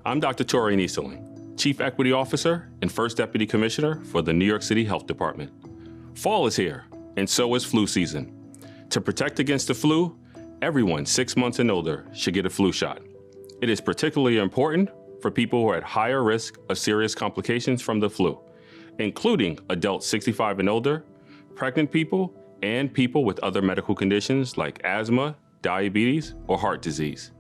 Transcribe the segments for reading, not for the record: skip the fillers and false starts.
I'm Dr. Tori Nieseling, Chief Equity Officer and First Deputy Commissioner for the New York City Health Department. Fall is here, and so is flu season. To protect against the flu, everyone 6 months and older should get a flu shot. It is particularly important for people who are at higher risk of serious complications from the flu, including adults 65 and older, pregnant people, and people with other medical conditions like asthma, diabetes, or heart disease.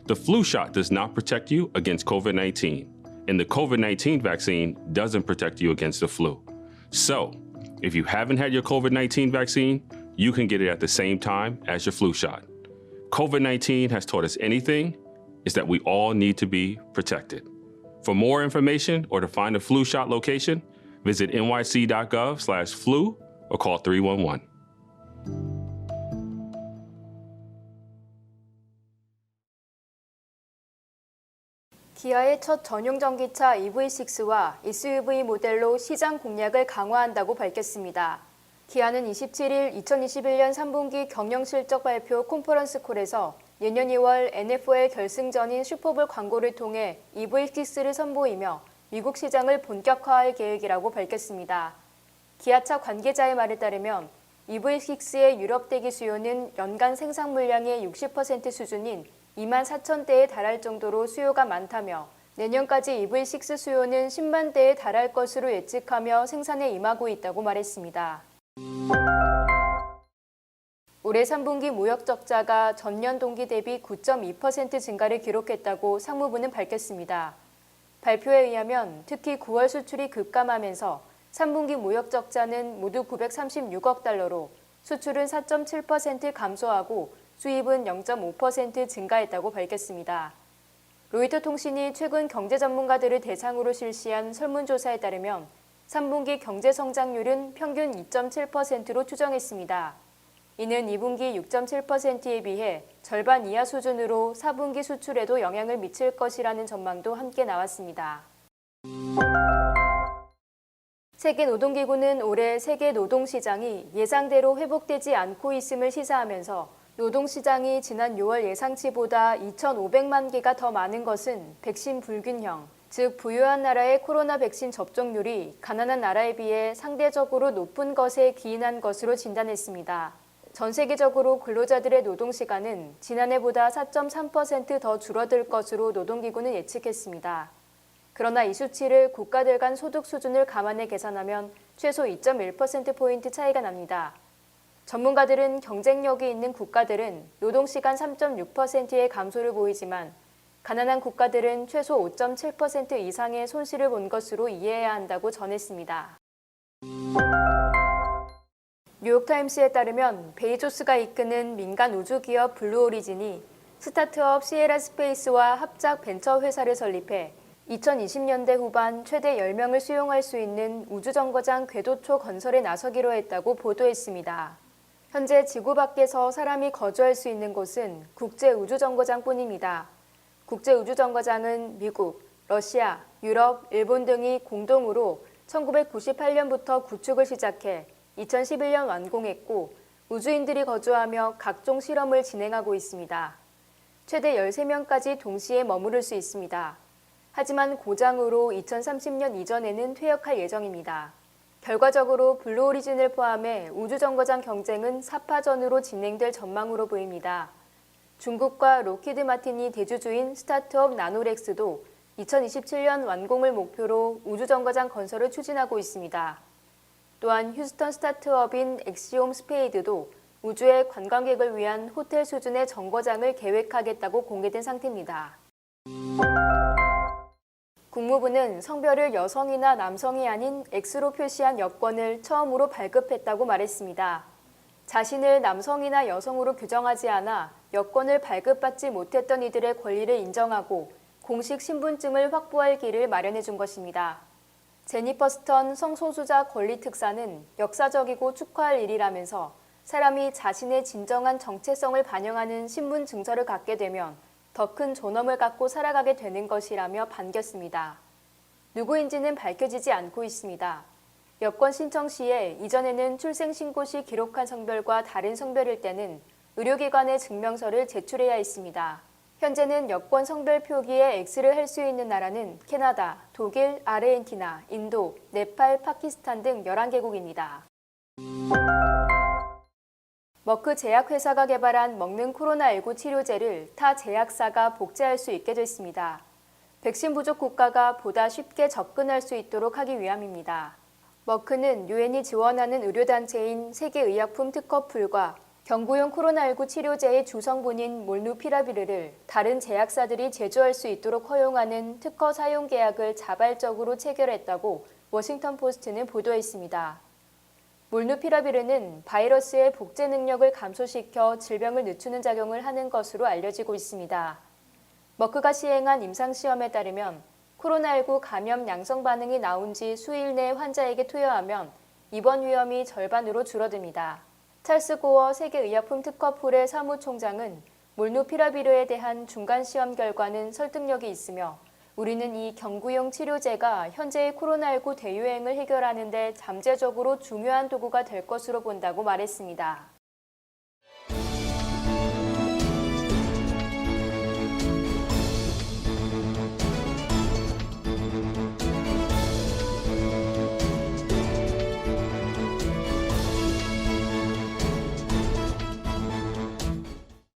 The flu shot does not protect you against COVID-19, and the COVID-19 vaccine doesn't protect you against the flu. So, if you haven't had your COVID-19 vaccine, you can get it at the same time as your flu shot. COVID-19 has taught us anything, is that we all need to be protected. For more information or to find a flu shot location, visit nyc.gov/flu or call 311. 기아의 첫 전용 전기차 EV6와 SUV 모델로 시장 공략을 강화한다고 밝혔습니다. 기아는 27일 2021년 3분기 경영실적 발표 컨퍼런스 콜에서 내년 2월 NFL 결승전인 슈퍼볼 광고를 통해 EV6를 선보이며 미국 시장을 본격화할 계획이라고 밝혔습니다. 기아차 관계자의 말에 따르면 EV6의 유럽 대기 수요는 연간 생산 물량의 60% 수준인 2만 4천 대에 달할 정도로 수요가 많다며 내년까지 EV6 수요는 10만 대에 달할 것으로 예측하며 생산에 임하고 있다고 말했습니다. 올해 3분기 무역 적자가 전년 동기 대비 9.2% 증가를 기록했다고 상무부는 밝혔습니다. 발표에 의하면 특히 9월 수출이 급감하면서 3분기 무역 적자는 모두 936억 달러로 수출은 4.7% 감소하고 수입은 0.5% 증가했다고 밝혔습니다. 로이터 통신이 최근 경제 전문가들을 대상으로 실시한 설문조사에 따르면 3분기 경제 성장률은 평균 2.7%로 추정했습니다. 이는 2분기 6.7%에 비해 절반 이하 수준으로 4분기 수출에도 영향을 미칠 것이라는 전망도 함께 나왔습니다. 세계노동기구는 올해 세계 노동시장이 예상대로 회복되지 않고 있음을 시사하면서 노동시장이 지난 6월 예상치보다 2,500만 개가 더 많은 것은 백신 불균형, 즉 부유한 나라의 코로나 백신 접종률이 가난한 나라에 비해 상대적으로 높은 것에 기인한 것으로 진단했습니다. 전 세계적으로 근로자들의 노동시간은 지난해보다 4.3% 더 줄어들 것으로 노동기구는 예측했습니다. 그러나 이 수치를 국가들 간 소득 수준을 감안해 계산하면 최소 2.1%포인트 차이가 납니다. 전문가들은 경쟁력이 있는 국가들은 노동시간 3.6%의 감소를 보이지만 가난한 국가들은 최소 5.7% 이상의 손실을 본 것으로 이해해야 한다고 전했습니다. 뉴욕타임스에 따르면 베이조스가 이끄는 민간 우주기업 블루오리진이 스타트업 시에라 스페이스와 합작 벤처 회사를 설립해 2020년대 후반 최대 10명을 수용할 수 있는 우주정거장 궤도초 건설에 나서기로 했다고 보도했습니다. 현재 지구 밖에서 사람이 거주할 수 있는 곳은 국제우주정거장뿐입니다. 국제우주정거장은 미국, 러시아, 유럽, 일본 등이 공동으로 1998년부터 구축을 시작해 2011년 완공했고 우주인들이 거주하며 각종 실험을 진행하고 있습니다. 최대 13명까지 동시에 머무를 수 있습니다. 하지만 고장으로 2030년 이전에는 퇴역할 예정입니다. 결과적으로 블루오리진을 포함해 우주정거장 경쟁은 4파전으로 진행될 전망으로 보입니다. 중국과 로키드 마틴이 대주주인 스타트업 나노렉스도 2027년 완공을 목표로 우주정거장 건설을 추진하고 있습니다. 또한 휴스턴 스타트업인 엑시옴 스페이드도 우주의 관광객을 위한 호텔 수준의 정거장을 계획하겠다고 공개된 상태입니다. 국무부는 성별을 여성이나 남성이 아닌 X로 표시한 여권을 처음으로 발급했다고 말했습니다. 자신을 남성이나 여성으로 규정하지 않아 여권을 발급받지 못했던 이들의 권리를 인정하고 공식 신분증을 확보할 길을 마련해 준 것입니다. 제니퍼 스턴 성소수자 권리 특사는 역사적이고 축하할 일이라면서 사람이 자신의 진정한 정체성을 반영하는 신분 증서를 갖게 되면 더 큰 존엄을 갖고 살아가게 되는 것이라며 반겼습니다. 누구인지는 밝혀지지 않고 있습니다. 여권 신청 시에 이전에는 출생신고 시 기록한 성별과 다른 성별일 때는 의료기관의 증명서를 제출해야 했습니다. 현재는 여권 성별 표기에 X를 할 수 있는 나라는 캐나다, 독일, 아르헨티나, 인도, 네팔, 파키스탄 등 11개국입니다. 머크 제약회사가 개발한 먹는 코로나19 치료제를 타 제약사가 복제할 수 있게 됐습니다. 백신 부족 국가가 보다 쉽게 접근할 수 있도록 하기 위함입니다. 머크는 유엔이 지원하는 의료단체인 세계의약품 특허풀과 경구용 코로나19 치료제의 주성분인 몰누피라비르를 다른 제약사들이 제조할 수 있도록 허용하는 특허 사용 계약을 자발적으로 체결했다고 워싱턴 포스트는 보도했습니다. 몰누피라비르는 바이러스의 복제 능력을 감소시켜 질병을 늦추는 작용을 하는 것으로 알려지고 있습니다. 머크가 시행한 임상시험에 따르면 코로나19 감염 양성 반응이 나온 지 수일 내 환자에게 투여하면 입원 위험이 절반으로 줄어듭니다. 찰스 고어 세계의약품 특허풀의 사무총장은 몰누피라비르에 대한 중간시험 결과는 설득력이 있으며 우리는 이 경구용 치료제가 현재의 코로나19 대유행을 해결하는 데 잠재적으로 중요한 도구가 될 것으로 본다고 말했습니다.